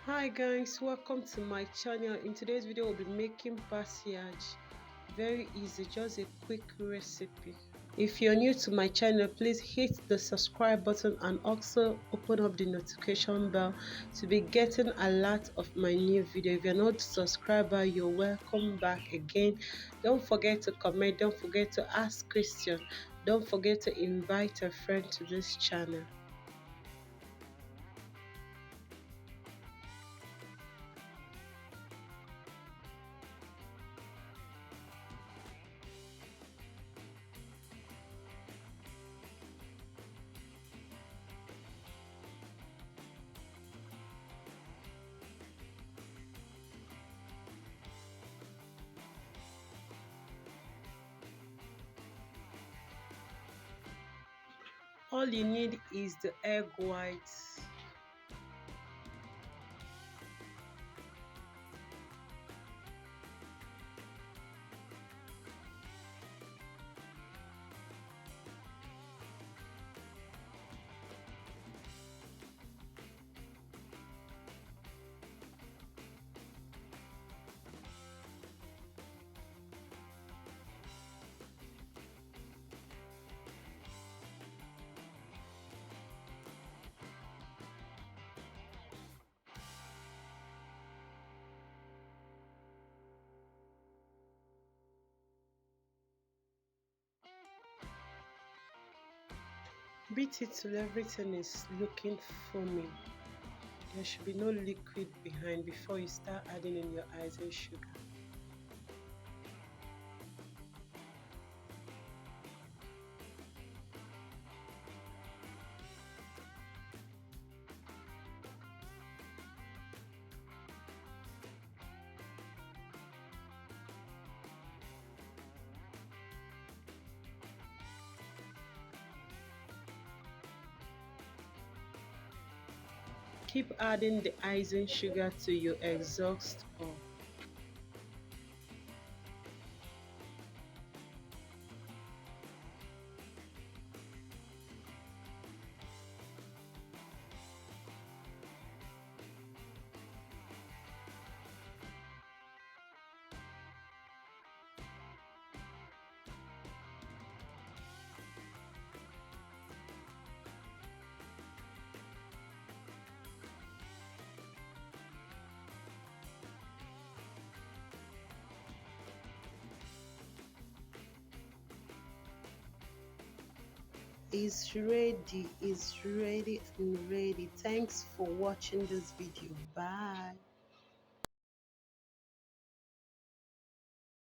Hi guys, welcome to my channel. In today's video we'll be making pastillage. Very easy, just a quick recipe. If you're new to my channel, please hit the subscribe button and also open up the notification bell to be getting a lot of my new video. If you're not a subscriber, you're welcome back again. Don't forget to comment, don't forget to ask questions, don't forget to invite a friend to this channel. All you need is the egg whites. Beat it till everything is looking foamy. There should be no liquid behind before you start adding in your icing sugar. Keep adding the icing sugar till you exhaust all. Is ready, is ready and ready. Thanks for watching this video. Bye.